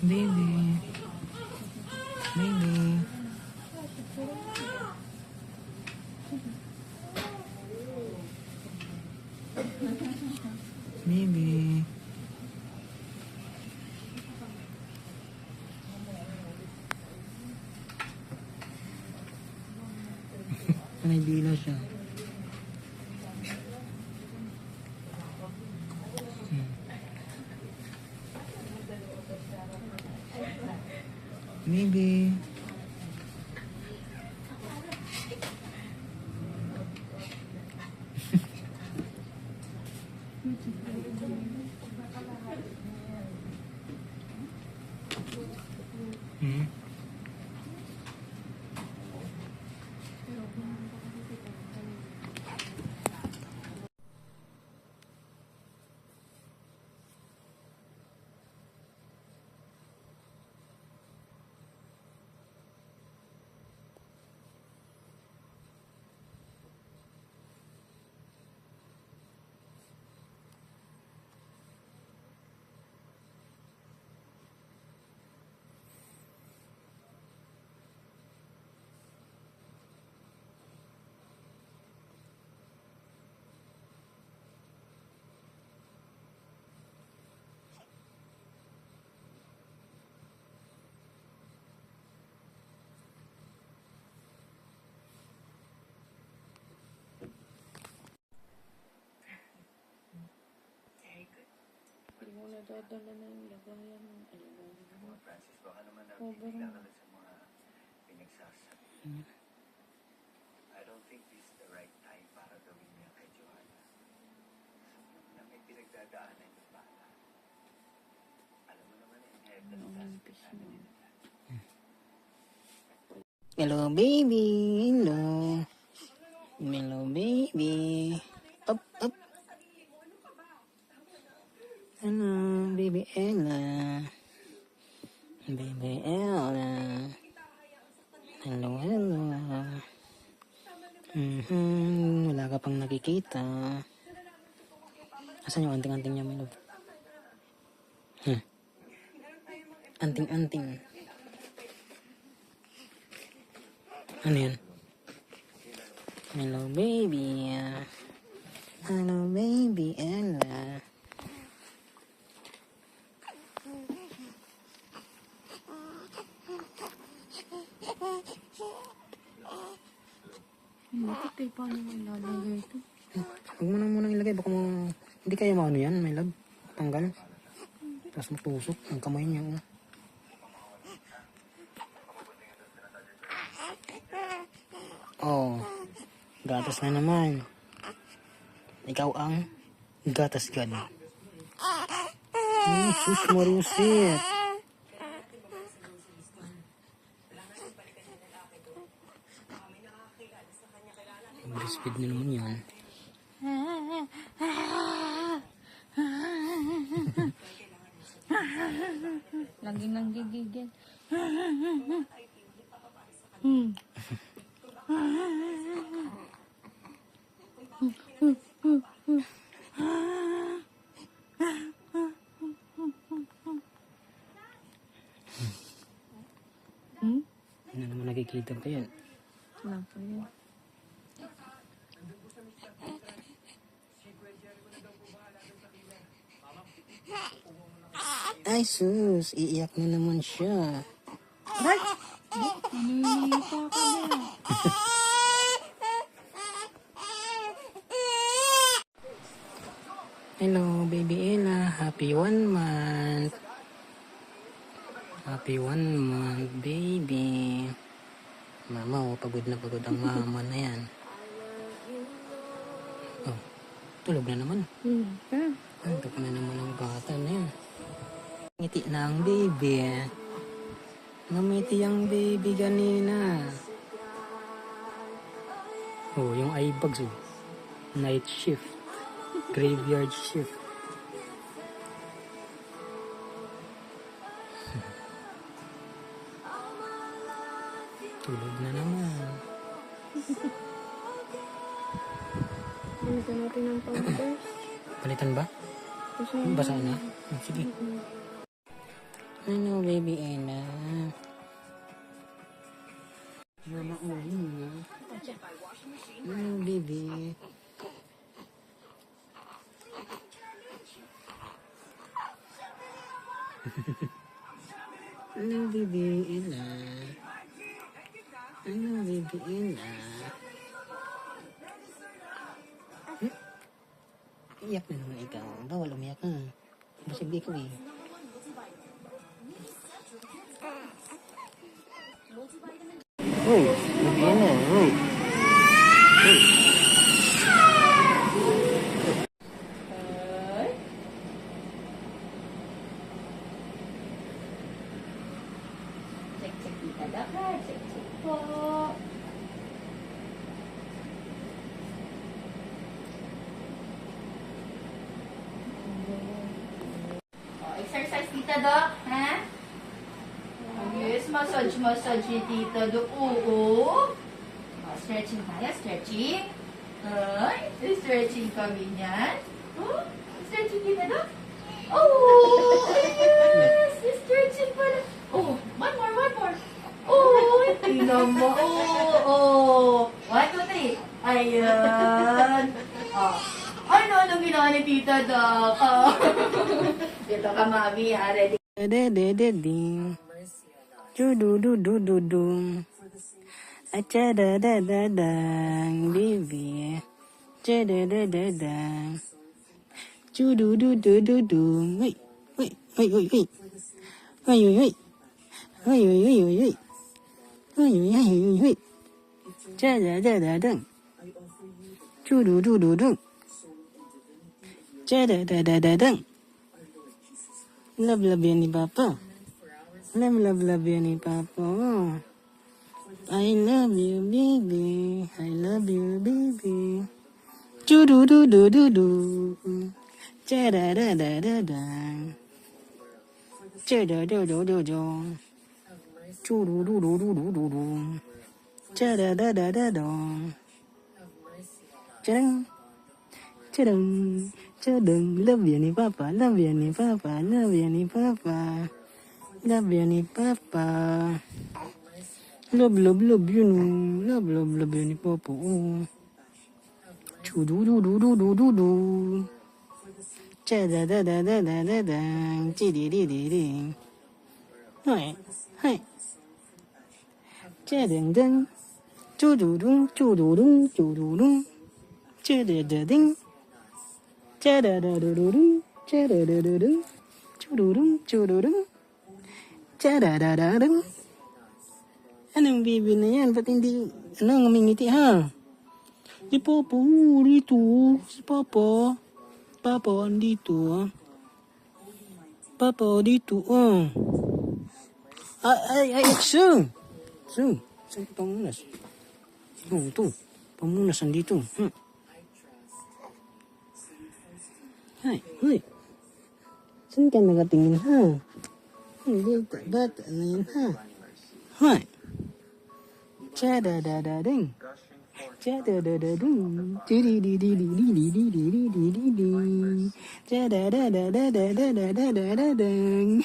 Baby. Baby. Baby. May dila siya. Baby. Hindi mo nadadala na yung lagayan ng alam. Francis, baka naman Sobrang. nakakala sa mga pinagsasabi. I don't think this is the right time para gawin niya kay Joanna. Na may pinagdadaanan yung bata. Alam mo naman, inheritance aspect namin nila. Hello, baby. Hello. Hello, baby. Up, up. Hello, baby Ella. Baby Ella. Hello, hello. Wala ka pang nakikita. Asan yung anting-anting niya, my love? Anting-anting. Ano yan? Hello, baby. Hello, baby Ella. Bakit kayo paano mo ilalagay ito? Huwag mo na munang ilagay. Baka mo... Hindi kaya maano yan, my love. Tanggal. Tapos matusok ang kamay niya. Oh. Gatas na naman. Ikaw ang gatas god. Sus Marusit. Breastfeed na naman yan. Lagi nang gigigil. Ano naman nakikita pa yan? Wala pa yun. Ay sus, iiyak na naman siya. Ay! Naninipa ka na. Hello, baby Ella. Happy 1 month. Happy 1 month, baby. Mama, oh, pagod na pagod ang mama na yan. Oh, tulog na naman. Tulog na naman ang bata na yan. Ngiti na ang baby. Namiti ang baby ganina. Oh, yung eye bags, oh. Night shift. Graveyard shift. Tulog na naman. Palitan natin ng pampers. Palitan ba? Kasi Basa na? Oh, sige. Ano, baby Ella? Mama ulo mo. Ano, baby? Ano, baby Ella? Ano, baby Ella? Iyak na naman ikaw. Bawal umiyak ha. Basig di ko eh. Uy, bigyan na. Uy. Check kita dapat. Check po. Exercise tita Doc, ha? Yes, massage ni tita Doc. Oo. Stretching tayo, stretching. Ay, stretching kami niyan. Oh, stretching tita Doc. Oh, yes, stretching pala. Oh, one more. Oh, tingnan mo. Oh. 1, 2, 3. Ayan. Oh. Anong ginawa ni tita Doc? Oh. Dito ka, mami, ha? Ready? Da-da-da-da-ding. Du-du-du-du-du-du. Acha-da-da-da-dang, baby. Cha-da-da-da-dang. Chu-du-du-du-du-du. Hey, hey, hey, hey, hey. Hey, hey, hey. Hey, hey, hey, hey, hey. Hey, hey, hey, hey, hey. Cha-da-da-da-dang. Chu-du-du-du-du. Cha-da-da-da-da-dang. Love yan ni Papa. Love yan ni Papa. I love you, baby. I love you, baby. Chu-du-du-du-du-du. Cha-da-da-da-da-da. Cha-da-da-da-da-da. Chu-du-du-du-du-du-du. Cha-da-da-da-da-da. Cha-dang. Cha-dang. Cha-dang. Love yan ni Papa. Love yan ni Papa. Love yan ni Papa. Love yan ni Papa. Love yun. Love yan ni Papa. Chu-du-du-du-du-du-du. Cha-da-da-da-da-da-da. Chi-di-di-di-di. Hai. Hai. Cha-dang-dang. Chu-du-dung. Chu-du-dung. Chu-du-dung. Cha-da-da-ding. Cha-da-da-da-da-dung. Cha-da-da-da-dung. Chu-du-dung. Chu-du-dung. Cha-da-da-da-dung. Anong baby na yan? Ba't hindi, ngumingiti ha? Si Papa, dito. Si Papa. Papa, andito. Papa, dito. Ay, Sue. Sue, pamunas. Ito. Pamunas, andito. Hi. Saan ka nakatingin ha? Hindi, bata na yan ha? Hi. Cha-da-da-da-ding. Cha-da-da-da-ding. Chi-di-di-di-di-di-di-di-di-di-di. Cha-da-da-da-da-da-da-da-da-da-ding.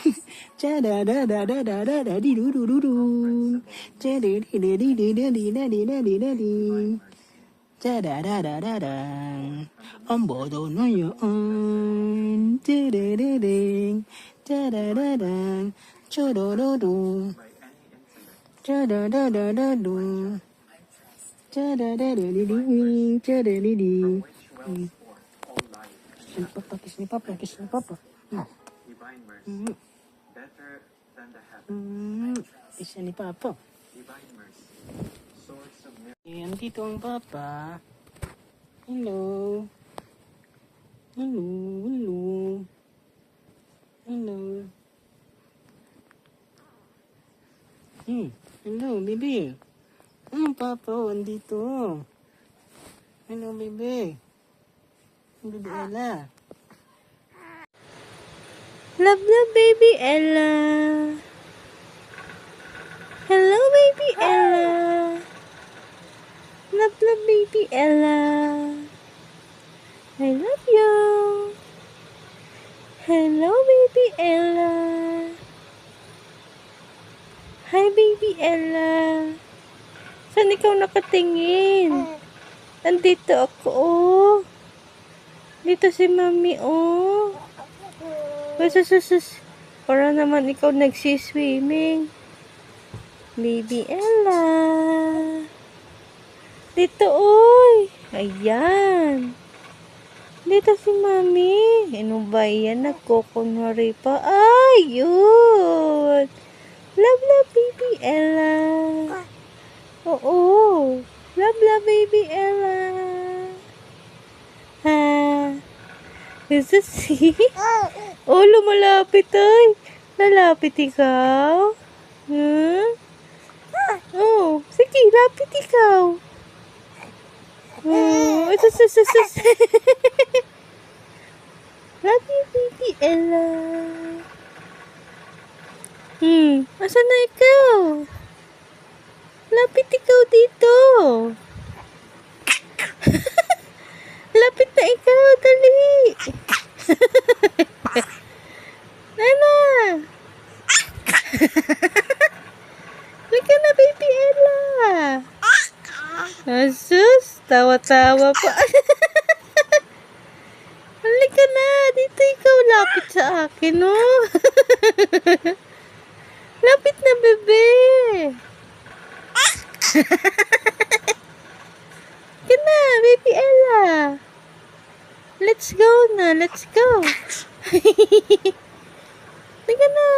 Cha-da-da-da-da-da-da-di-du-du-du-du. Cha-di-di-di-di-di-di-di-di-di-di. Cha-da-da-da-da-dang. Ang bodo na yan. Cha-da-da-ding. Cha-da-da-dang. Cha-da-da-do. Cha-da-da-da-da-do. Cha-da-da-da-di-di. Cha-da-di-di. Kiss ni Papa. Divine mercy, better than the heaven. Kiss ni Papa. Divine mercy, source of miracles. Ayan, dito ang Papa. Hello. Hello, baby. Papa, andito. Hello, baby. Baby Ella. Love, baby Ella. Hello, baby Ella. Love, baby Ella. I love you. Hello, baby Ella. baby Ella. Saan ikaw nakatingin? Andito ako, oh. Dito si mami, oh. Sus. Para naman ikaw nagsiswimming. Baby Ella. Dito, oy. Ayan. Dito si mami. Ano ba yan? Nagkukunwari pa. Ayun. Love, baby Ella. Oo. Love, baby Ella. Ha? Is this see? Oh, lumalapit ay. Lalapit ikaw? Hmm? Oh, sige, lapit ikaw. Oh, sus. Love you, baby Ella. Asan na ikaw? Lapit ikaw dito. Lapit na ikaw, dali. Nana. Halika na, baby Ella. Asus, tawa-tawa pa. Halika na, dito ikaw lapit sa akin, oh. Lapit na, bebe. Halika na, baby Ella. Let's go na, let's go. Halika na.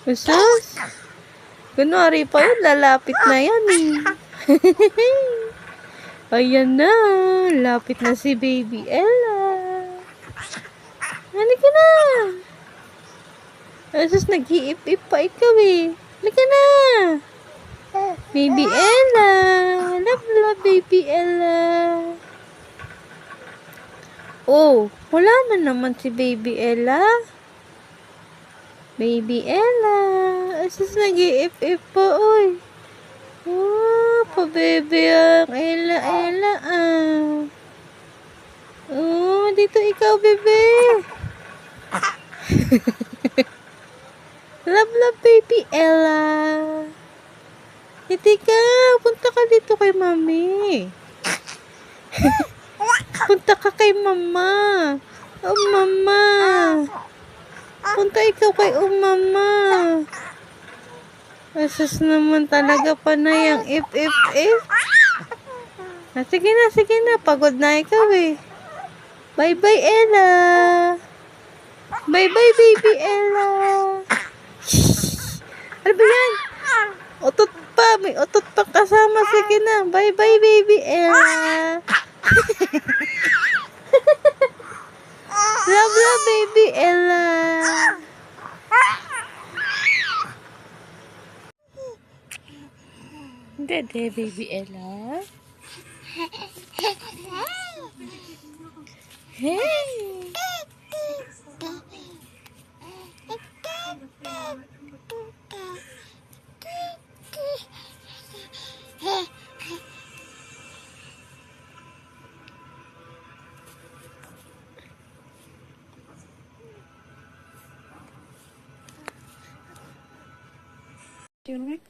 Usus. Kunwari pa yun, lalapit na yan eh. Ayan na, lapit na si baby Ella. Halika na. Asus, nag-iip-ip pa ikaw eh. Halika na. Baby Ella. Love, baby Ella. Oh, wala na naman si baby Ella. Baby Ella. Asus, nag-iip-ip pa, oy. Oh, pa-bebe ang Ella ah. Oh, dito ikaw, bebe. Love, baby Ella. Dito ka, punta ka dito kay mami. Punta ka kay mama. Oh, mama. Punta ikaw kay mama. Asus naman talaga pa na yung if. Sige na. Pagod na ikaw eh. Bye-bye, Ella. Bye-bye, baby Ella. Ano ba yan? Otot pa. May otot pa kasama. Sige na. Bye-bye, baby Ella. Love, baby Ella. Dede, baby Ella. Hey.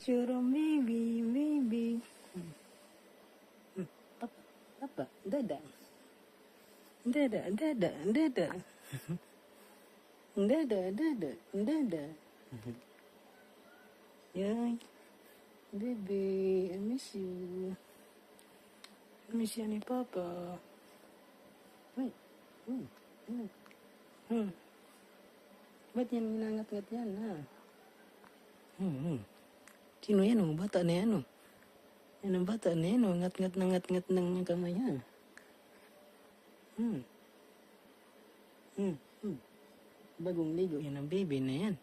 Churu, baby. Apa? Dada. Yay. Baby, I miss you. I miss you ni Papa. Wait. Ba't yan ginangat-ngat yan, ha? Sino yan, oh? Bata na yan, oh. Yan ang bata na yan, oh. Ngat-ngat ng kamay, ha? Bagong ligo yan ang baby na yan.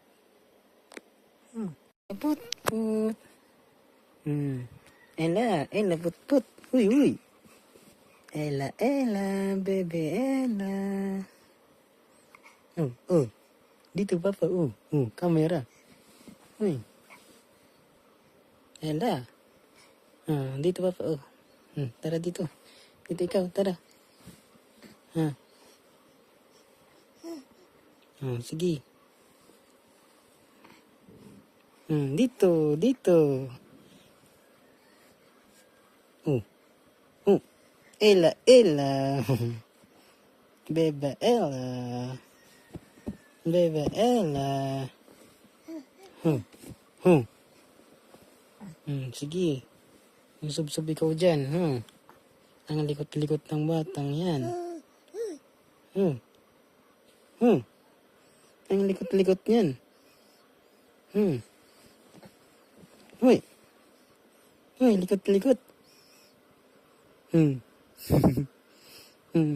Put. Ella, put. Uy. Ella, baby, Ella. Oh. Dito, Papa, kamera. Uy. Ella. Dito, Papa, tara dito. Dito ikaw, tara. Sige. Dito, dito. Oh, oh. Ella, Ella. Bebe Ella. Bebe Ella. Huh. Sige. Sub-sub ikaw dyan. Ang likot-likot ng batang yan. Ang likot-likot niyan. Uy. Uy, likot-likot.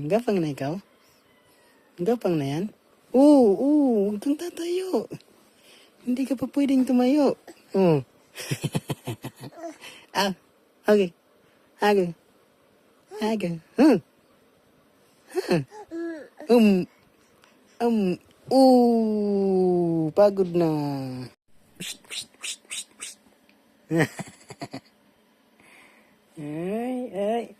Gapang na ikaw? Gapang na yan? Huwag kang tatayo. Hindi ka pa pwedeng tumayo. Okay. Okay. Okay. Pagod na. Ay.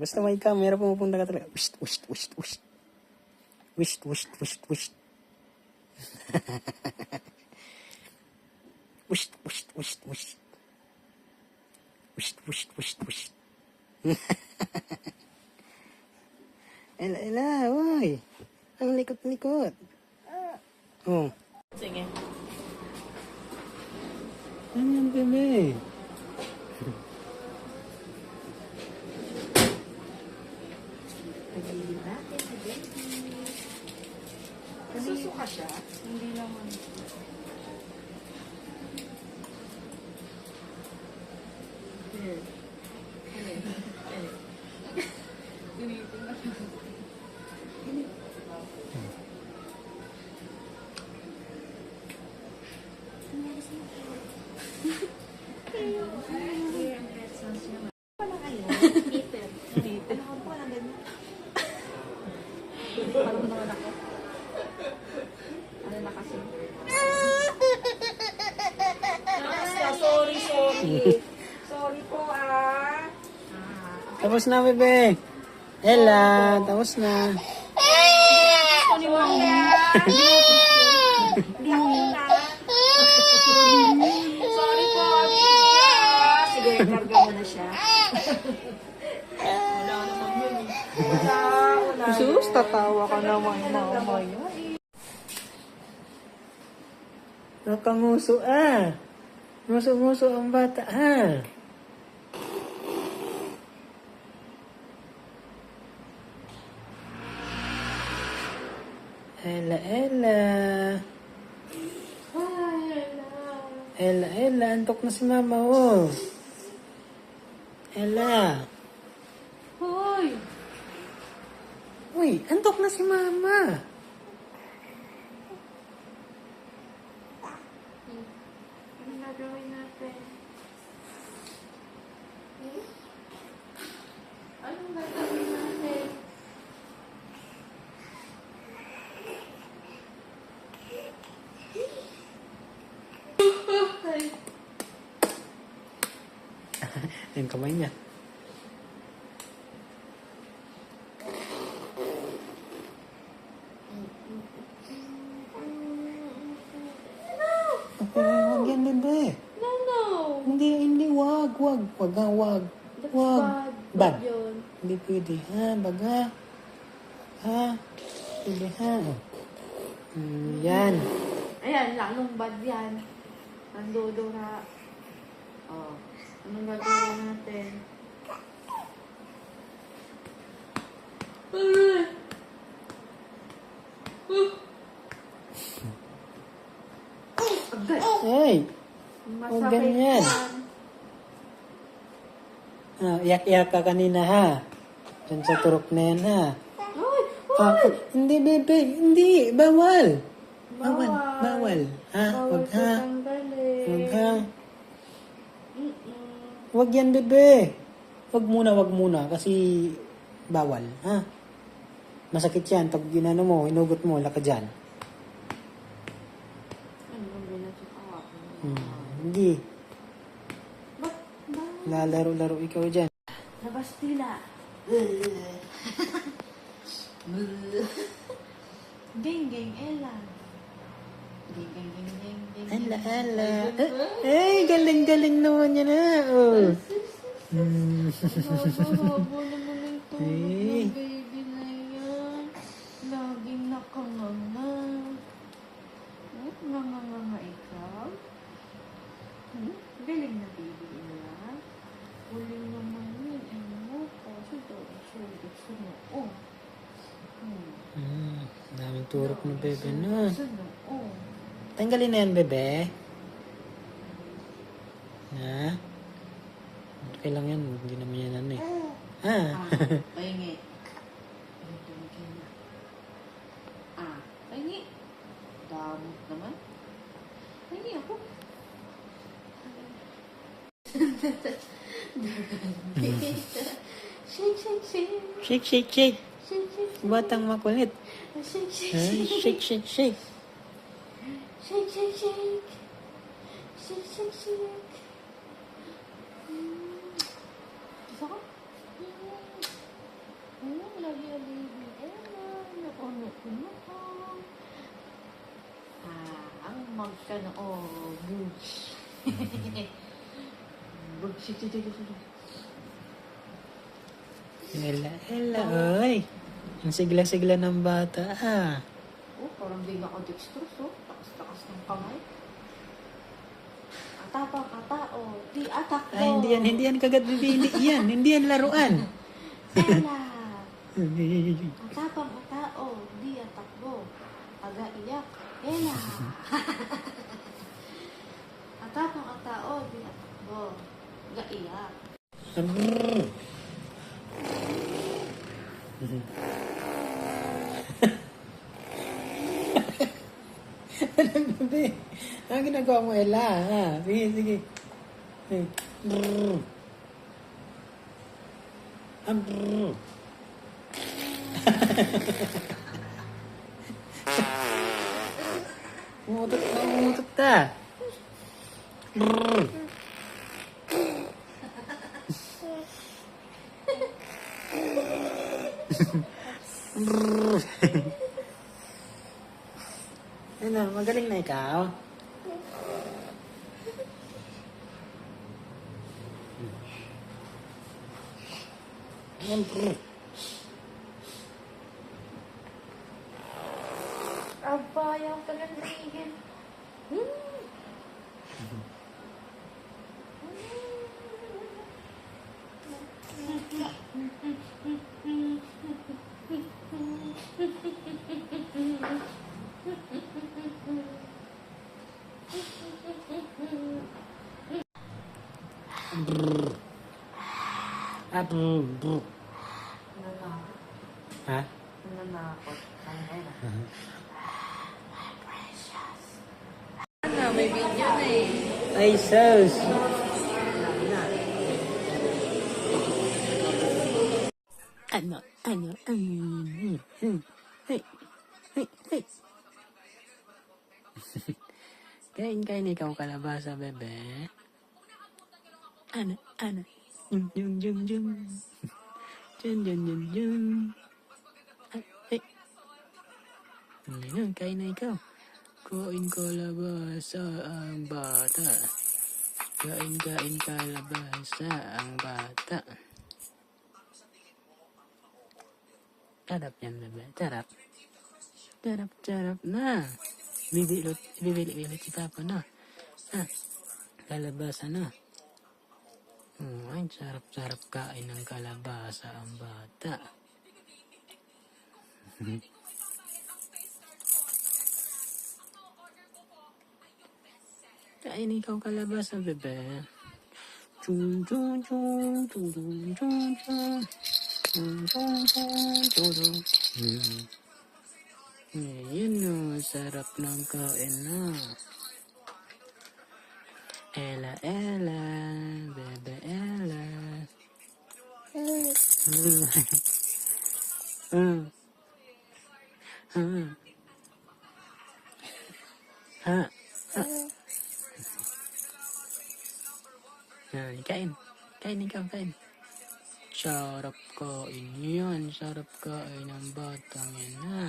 Basta may camera, pumupunta ka talaga. Wisht. Ela, uy. Ang likot-likot. Sige. Ano yan, bebe? Nasusuka siya? Hindi naman. Sorry po Tapos na, bebe. Ella, tapos na. Sorry po, sige, karga mo na siya. Wala naman yun eh. Wala. Sus, tatawa ka naman, mama yun. Nakanguso Nguso ang bata Ella. Ella, antok na si mama, Ella. Hoy! Uy, antok na si mama. Ano gagawin natin? Anong gagawin natin? Yung kamay niya. Wag yan, bebe. No. Hindi, wag. Wag. That's bad yun. Hindi pwede, baga. Pwede, yan. Ayan, lalong bad yan. Nandodo na. Oh, anong gagawin natin? Agad. Ay, huwag ganyan. Iyak-iyak ka kanina, Diyan sa turok na yan, hindi, bebe. Hindi. Bawal. Bawal. Huwag, Tanggalin. Huwag yan, bebe. Huwag muna. Kasi bawal, Masakit yan. Pag ginano mo, inugot mo, wala ka dyan. Ano bang ginagawa ko? Hindi. Ba't ba? Lalaro-laro ikaw dyan. Nabastila. Geng, Ella. Ding, ding, ding, ding, ding, Ala, ding. ala. Ay, galing-galing naman yan ha. Oh. Hmm. Habo-habo naman ang tulog Eh. ng baby na yan. Laging nakanganga. Nganga-nganga ikaw? Galing na baby yan. Uling naman yun. Ano mo? Kasi daw, sulit sa noo. Daming turok ng bebe na. Sa noo. Tanggalin na yan, bebe. Ha? Okay lang yan. Hindi naman yan ano eh. Ha? Pahingi. Pahingi. Damot naman. Pahingi ako. Shake, shake, shake. Shake, shake, shake. Shake, shake, Batang makulit. shake, shake, Ha? shake. Shake, shake, shake. Shake, shake, shake. Shake, shake, shake. Gusto ko? Lagi ang baby Ella. Nakuno-kuno ko. Ang magkanoo. Boosh. Boosh. Shake, shake, shake, shake. Ella, Ella, oy. Ang sigla-sigla ng bata, ha? Parang di na ako dextrose, Takas-takas ng kamay. Atapang atao, di atakbo. Ay, hindi yan kagad bibili yan. Hindi yan laruan. Ella. Atapang atao, di atakbo. Aga-iyak, Ella. Atapang atao, di atakbo. Aga-iyak. Anong bebe? Ang ginagawa mo, Ella, ha? Sige, sige. Brrr. Brrr. Umutot ka. Brrr. Brrr. Ano, magaling na ikaw? Ayan, brrr. Aba, yung talandigin. Brrr. Brrr, brrr. Ha? Nanakot. May video na eh. Ay, sus. Ano? Hey, hey, hey. Kain ikaw kalabasa, bebe. Ano? Yung. Jun. Hey. Ngayon, kain na ikaw. Kain kalabasa ang bata. Kain kalabasa ang bata. Sarap yan, bebe. Sarap na. Bibili si Papa na. Kalabasa na. Ay, sarap kain ng kalabasa ang bata. Kain ikaw kalabasa, bebe. Chun. Yun o, sarap ng kain na. Ella, bebe Ella. Ha. Kain ikaw. Sarap kain yan. Sarap kain ng batang yan, ha.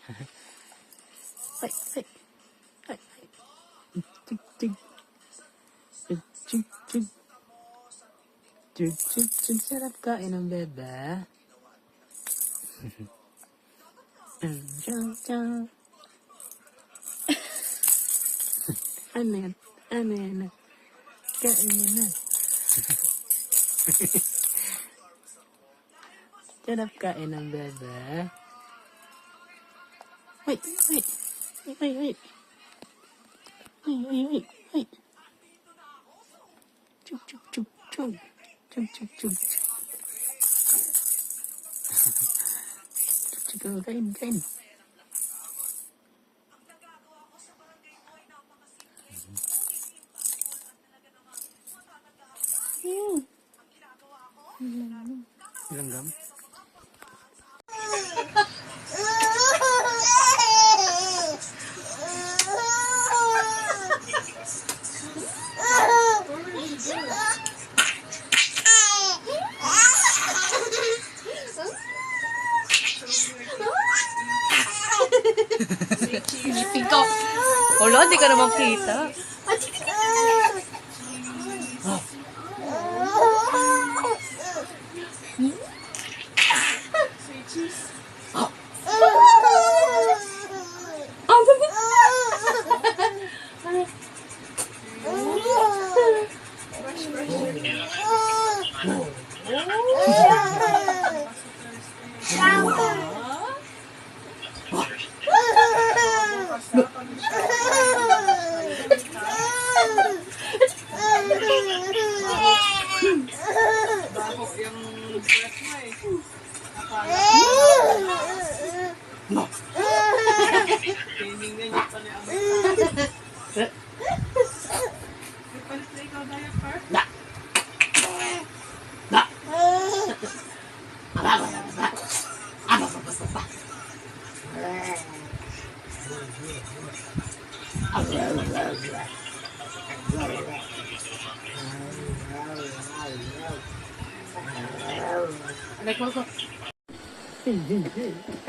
Ay, ay. Ay, ay. Tig, tig. Tig, tig, tig. Tig, tig, tig. Sarap kain ng bebe. Chang, chang. Ano yan? Ano yan? Kain yan na. Sarap kain ng bebe. Ay, ay. Ay, ay, ay. Ay, ay, ay, ay. Chug, chug, chug, chug. Chug, chug, chug. Chug, chug, kain, kain. Langgam. Ngipin ko. Wala, di ka naman kita.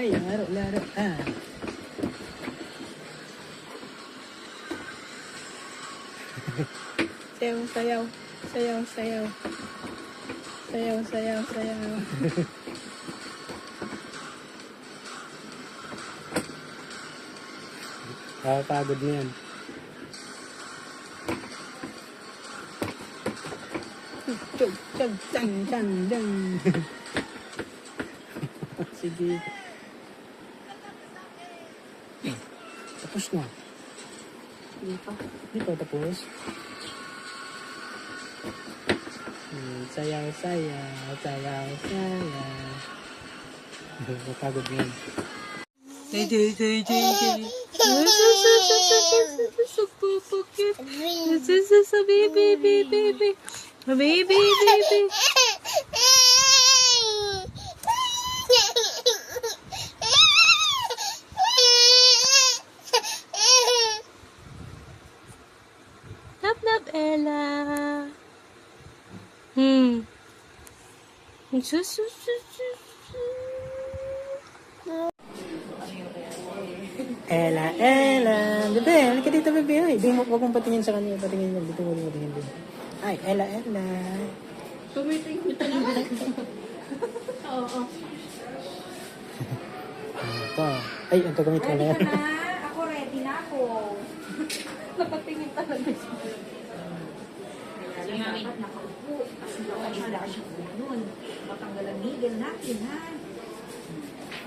Ay, laro, laro. Ah. Sayaw, sayaw. Sayaw, sayaw. Sayaw, sayaw, sayaw. Pagod na yan. Chug, chug, chang, chang, chang. Sige. Tapos na. Hindi pa. Hindi pa tapos. Sayaw, sayaw, sayaw, sayaw. Pagod na yan. Baby, baby, baby. Baby, baby. Nap, nap, Ella. Ella, Ella. Bebe, halika dito, bebe. Ay, di mo, huwag mong patingin sa kanya. Patingin mo. Dito mo, patingin dito. Ay, Ella, Ella. Tumitingin talaga. Oo. Ito. Ay, ito gamit ko na yan. Ako ready na ako. Napatingin talaga siya. Dapat nakaupo. Kasi wala siya nun. Matanggal ang nigel natin, ha?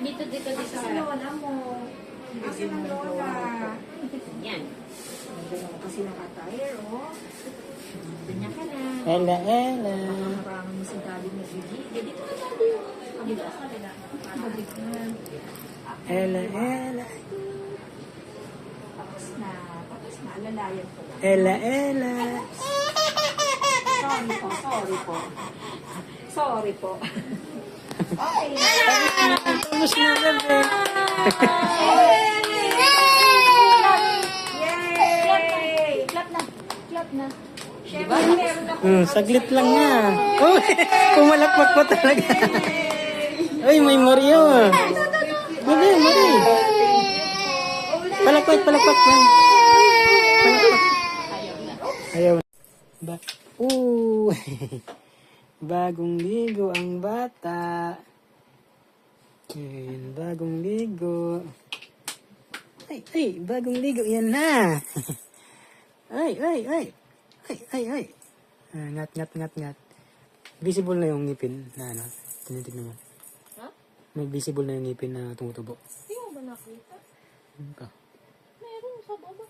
Dito, Kasi lola mo. Kasi ng lola. Yan. Kasi nakatire, oh. Ganyan ka na. Ella, Ella. Maraming mo si daddy mo, Gigi. Dito na daddy, oh. Kabila, kabila. Kabila na. Ella, Ella. Tapos na. Alalayan ko lang. Ella, Ella. Sorry po. Sorry po. Okay. Tapos na, bebe. Yay! Clap na. Clap na. Diba? Meron ako. Saglit lang nga. Oh, pumalakpak pa talaga. Ay, may Mario. Bebe, Mario. Palakpak, palakpak. Palakpak. Ayaw na. Ba? Bagong ligo ang bata. Ayan, bagong ligo. Ay, bagong ligo. Yan na. Ay. Ay. Ngat. Visible na yung ngipin na ano. Tinitignan mo. Ha? May visible na yung ngipin na tumutubo. Hindi mo ba nakita? Ano ka? Meron sa baba.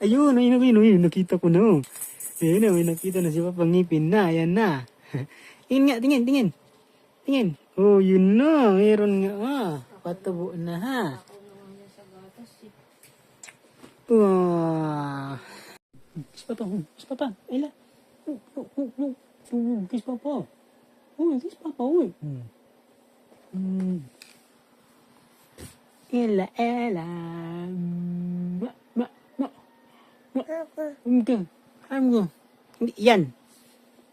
Ayun, nakita ko na. Ayun na, may nakita na si Papa ngipin na. Ayan na. Tingin. Oh, yun na. Meron nga. Patabo na ha. Ako naman yan sa gatas eh. Wow. Kiss Papa. Ella. Kiss Papa. Kiss Papa. Ella. Hamgo. Hindi, yan.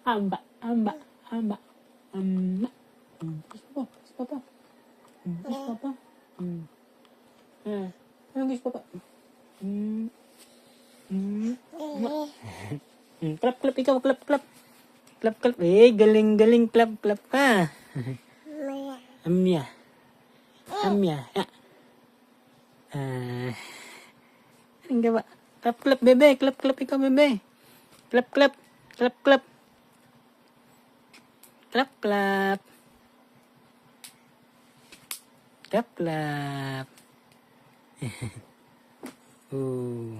Amba. Kiss Papa. Kiss Papa. Kiss Papa. Clap, ikaw, clap. Clap. Galing, clap ka. Amya. Anong gawa? Clap, bebe. Clap, ikaw, bebe. Clap. Clap. Oh.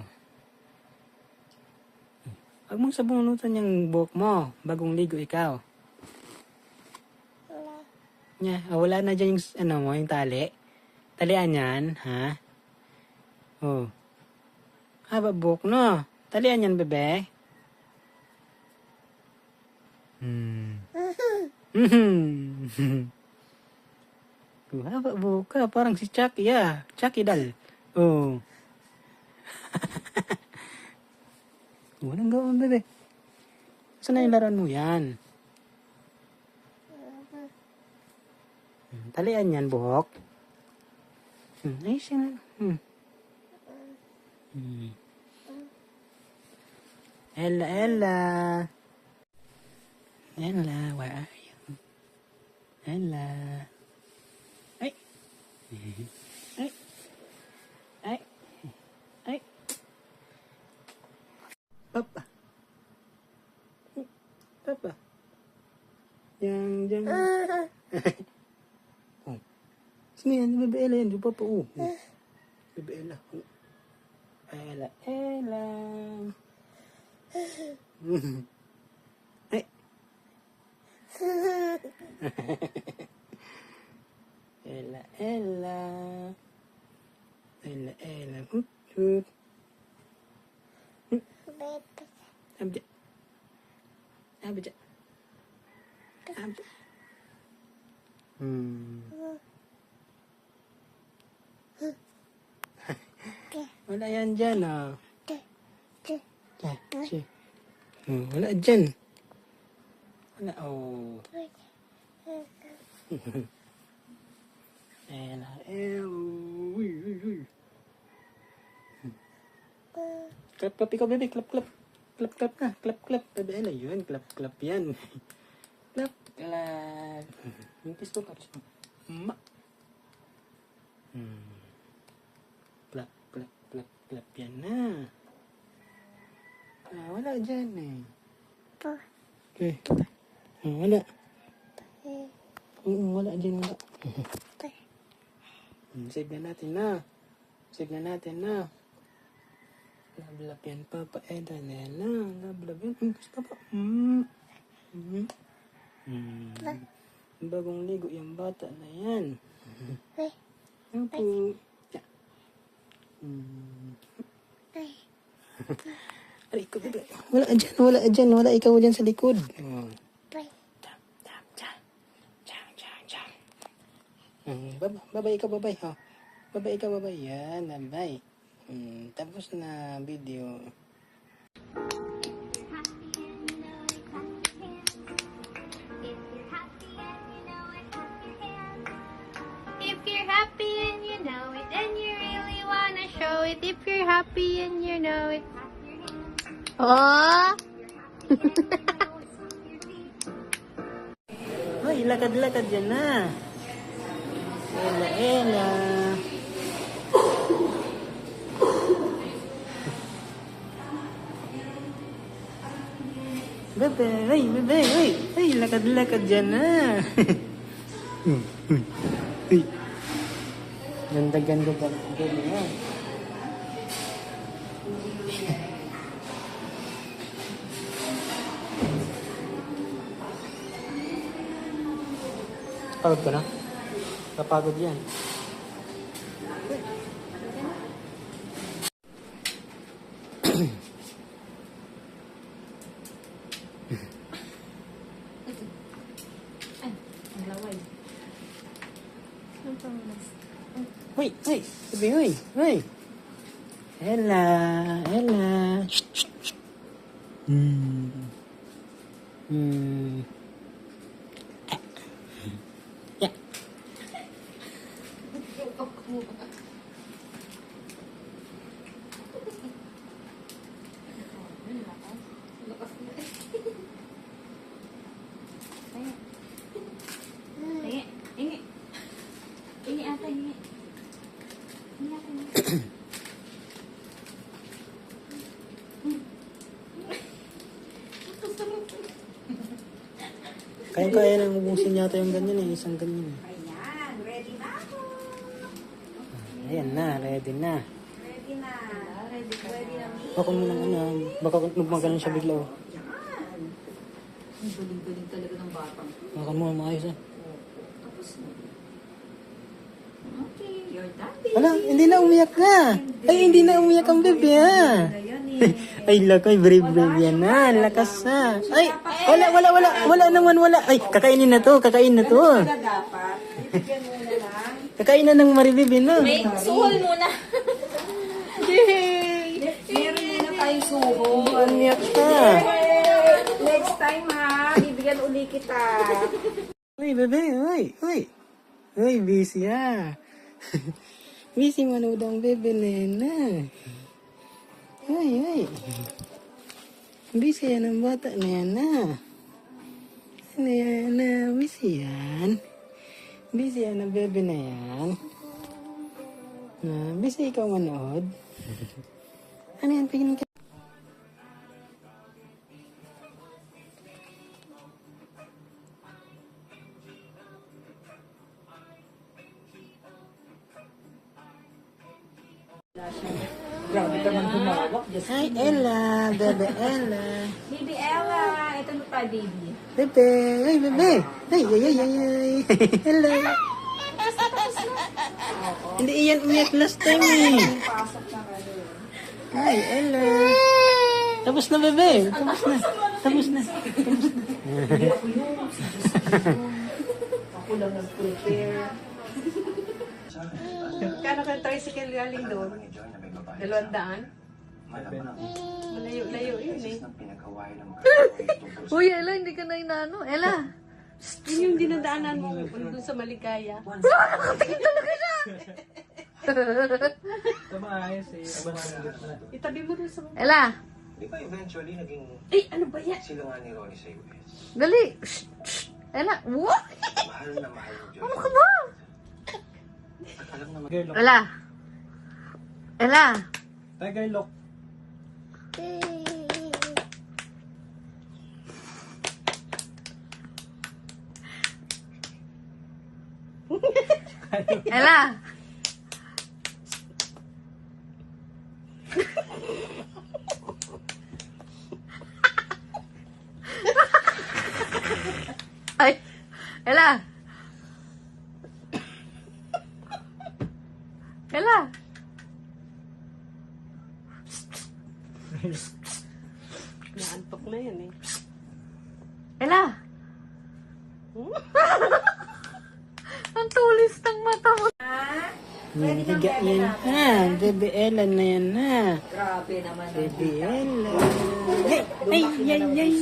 Huwag mong sabunutan yung buhok mo. Bagong ligo ikaw. Wala na dyan yung, yung tali. Talian yan, ha? Oh. Haba buhok, no? Talian yan, bebe. Haba buhok ka. Parang si Chucky, Chucky doll. Oh. Walang gawin, bebe. Saan na yung laruan mo yan? Talian yan, buhok. Ayos yan. Ella. Where are you? Ella. Ay. Papa. Yang. Oh. Sino yan? Bebe Ella yan. Di Papa. Bebe Ella. Ella. Ay. Ella. Hoot. Abja. Wala yan dyan, wala dyan. Wala, Uy. Clap, ikaw, bebe. Clap na. Clap. Bebe, Ella, yun. Clap yan. Clap. Yung kiss mo. Ma. Clap yan na. Wala dyan eh. Okay. Wala. Wala dyan, wala. Save na natin na. Lablab yan, Papa Eda, Nela. Lablab yan. Gusto pa. Bagong ligo yung bata na yan. Ano po? Aray ko, bebe. Wala dyan. Wala ikaw dyan sa likod. Babay ikaw. Babay. Yan, babay. Tapos na video. If you're happy and you know it, then it if you're happy and you know it. Oh! Hoy, lakad-lakad dyan na. Ella, Ella. Bebe, hey, bebe, hey. Hey, lakad-lakad dyan na. Hey. Ganda-ganda pa. Ganda na. Pagod ka na? Kapagod yan. Hoy, hoy, sabi, hoy, hoy. Ella, Ella. Shh, shh, shh. Yeah. Hingi ata, hingi. Hingi ata, hingi. Kaya nang ubusin yata yung ganyan eh, isang ganyan eh. Ayan, ready na ako. Ayan na, ready na. Ready na. Ready na. Baka mo nang ano, baka magmagalan siya bigla oh. Yan. Ang galing-galing talaga ng batang. Baka mo maayos ah. Tapos na. Okay, you're done, baby. Wala, hindi na umiyak na. Ay, hindi na umiyak ang bebe ah. Ayan eh. Ay, lakay, brave yan na. Lakas na. Ay, wala naman, wala. Ay, kakainin na to. Kaya dapat, ibigyan mo na lang. Kakain na ng maribibin no. Wait, suhol muna. Yay! Meron muna tayong suho. Umiyak ka. Next time ha, ibigyan uli kita. Uy, bebe, uy, uy. Uy, busy ah. Busy manood ang bebe na yan na. Uy, uy. Busy yan ang bata na yan na. Ano yan na, busy yan. Busy yan ang bebe na yan. Busy ikaw manood. Ano yan, pingin ka? Hi, Ella. Bebe Ella. Baby Ella, ito na tayo, baby. Bebe. Ay, bebe. Ay, ay, ay, ay, ay. Hello. Hindi iyan umiyak last time eh. Pasok na kayo. Ay, Ella. Tapos na, bebe. Tapos na. Tapos na. Ako lang nag-prepare. Kano ka tricycle galing doon? 200? Malayo-layo yun eh. Uy, Ella, hindi ka na inano. Ella! Yun yung dinadaanan mo doon sa Maligaya. Nakatingin talaga siya! Itabi mo doon sa... Ella! Di ba eventually naging Ano ba yan? sila nga ni Ronnie sa US? Dali! Shh! Shh! Ella! What? Mahal na mahal yung Diyos. Ano ka ba? At alam naman, Ella! Ella! Tiger lock. Ella! Ay! Ella! Ella! Naantok na yan eh. Ella! Ang tulis ng mata mo. Higa yan ha. Bebe Ella na yan ha. Grabe naman. Bebe Ella. Ay, ay, ay, ay.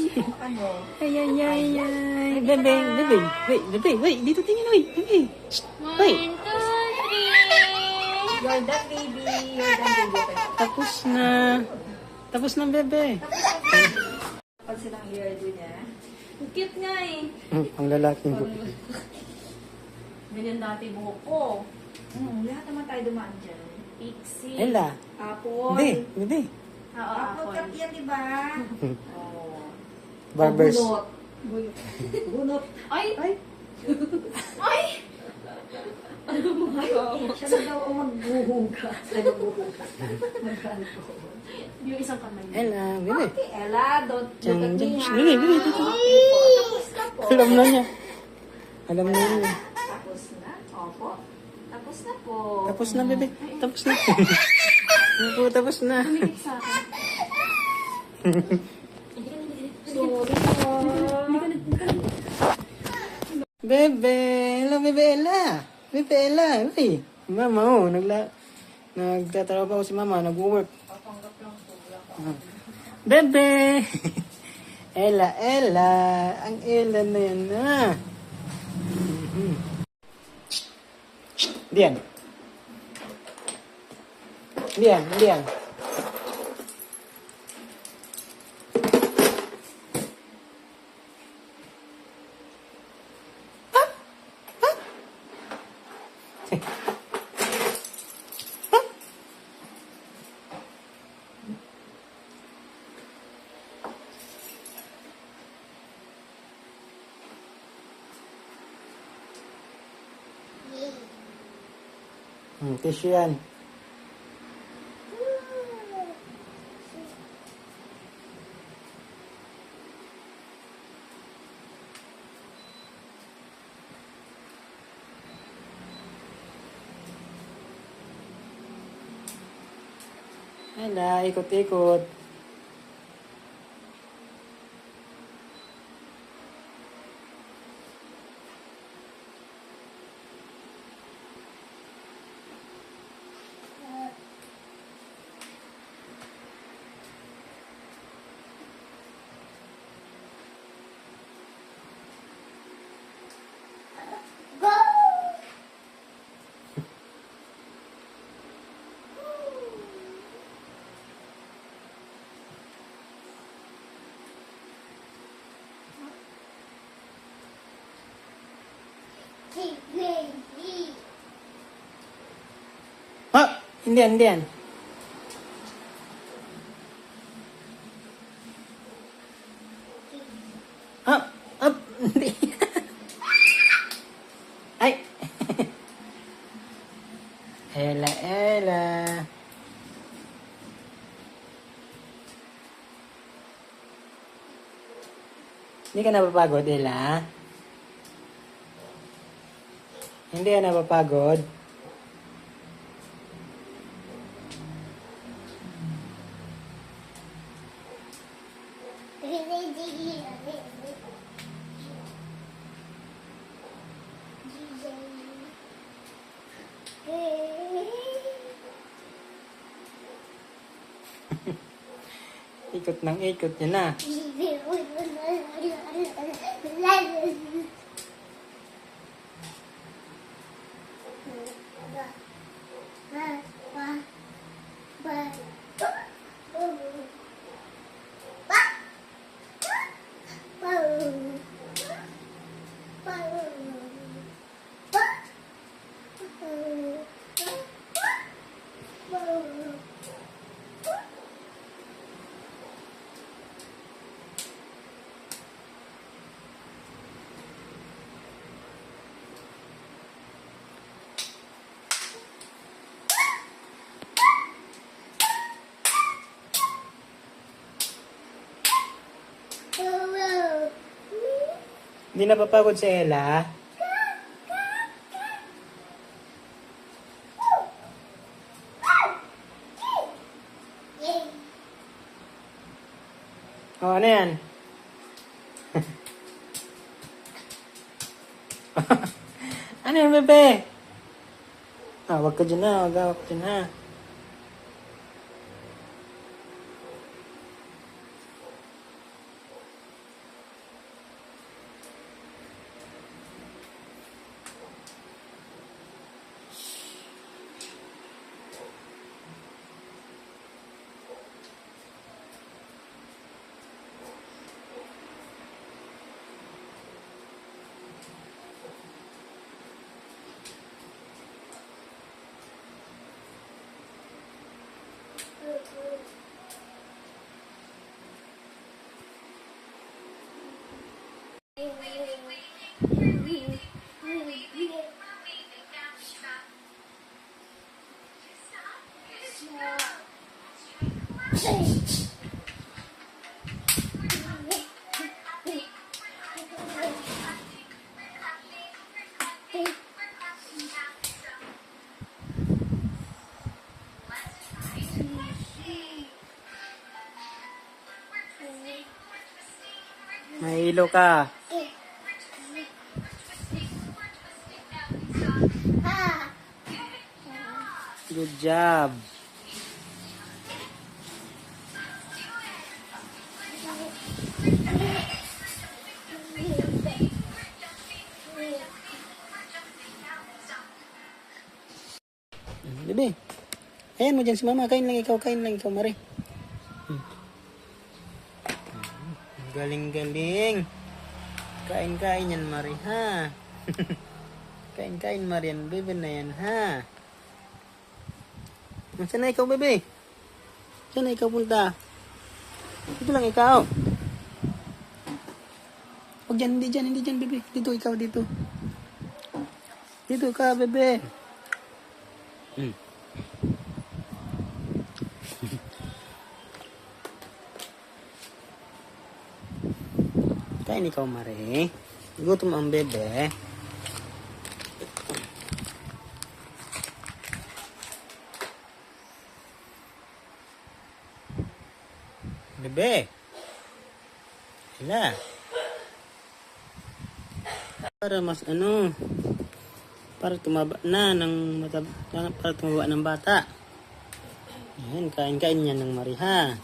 Ay, ay, ay, ay. Bebe, bebe. Wait, bebe, wait. Dito tingin, wait. Bebe. Shh, wait. You're done, baby. You're done, baby. Tapos na. Tapos na, bebe. Pansin ang hairdo niya. Ang cute nga eh. Ang lalaking ko. Ganyan dati buhok ko. Lahat naman tayo dumaan dyan. Pixie. Ella. Apple. Hindi, hindi. Oo, Apple apple. cut yan, di ba? Oh. Barbers. Bunot. Bunot. Ay! Ay, Ay! siya na daw ang magbuhuga. Ay, magbuhuga. Magkanto. Yung isang kamay. Ella, bebe. Okay, Ella, don't look Diyan, at me, diyan. ha? Bebe, bebe, dito. Okay po. Tapos na po. Alam na niya. Alam na niya. Tapos na. Opo. Tapos na po. Tapos na, bebe. Tapos na. Ano po, tapos na. Tumikit sa akin. Sorry po. Bebe, hello, bebe Ella. Bebe Ella, uy. Mama, oh, nagtatrabaho pa ako si mama, nag-work. Bebe! Ella, Ella. Ang Ella na yan, ah. Diyan. Diyan, diyan. Tissue yan. Hala, ikot-ikot. Ha! Hindi yan, hindi yan. Up! Up! Hindi. Ay! Ella, Ella. Hindi ka napapagod, Ella? Hindi ka napapagod? Ikot ng ikot niya na. Hindi napapagod si Ella. Oh, ano yan? Ano yan, bebe? Ah, wag ka dyan na. Wag ka dyan na. Mahilo ka. Good job. Bebe. Ayan mo dyan si mama. Kain lang ikaw, Mari. Galing-galing. Kain-kain yan, Mari, ha? Kain-kain, Mari, yan, bebe na yan, ha? Saan na ikaw, bebe? Saan na ikaw punta? Dito lang ikaw. Huwag dyan, hindi dyan, bebe. Dito, ikaw, dito. Dito ka, bebe. Kain ikaw, Mari. Gutom ang bebe. Bebe. Hala. Para mas para tumaba na para tumaba ng bata. Yan, kain-kain yan ng Mari, ha?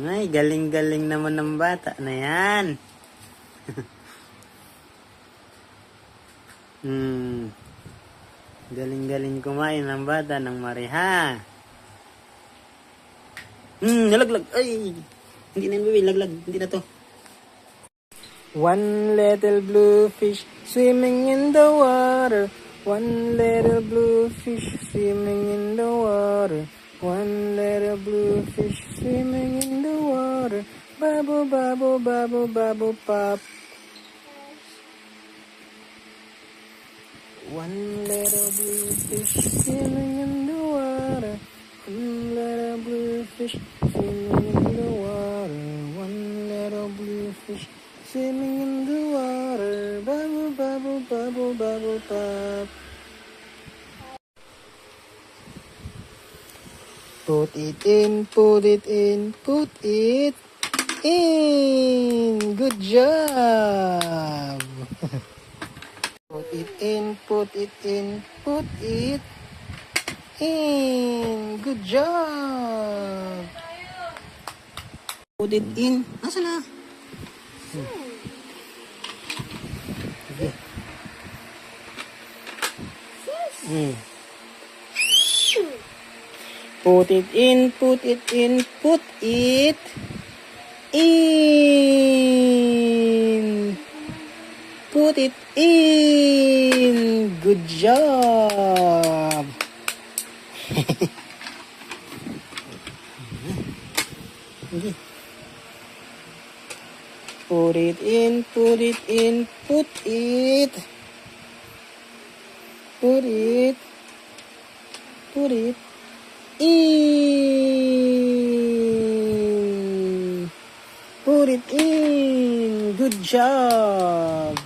Ay, galing-galing naman ng bata na yan. Galing-galing kumain ng bata ng Mari, ha? Nalaglag. Ay, hindi na yung baby, laglag. Hindi na to. One little blue fish swimming in the water. One little blue fish swimming in the water. One little blue fish swimming in the water. Bubble, bubble, bubble, bubble, pop. One little blue fish swimming in the water. One little blue fish swimming in the water. One little blue fish swimming in the water. Bubble, bubble, bubble, bubble, pop. Put it in, put it in, put it in. Good job. Put it in, put it in, put it in. Good job. Put it in. Nasaan na? Okay. Put it in, put it in, put it in. Put it in. Good job. Okay. Put it in, put it in, put it. Put it. Put it in. Put it in. Good job.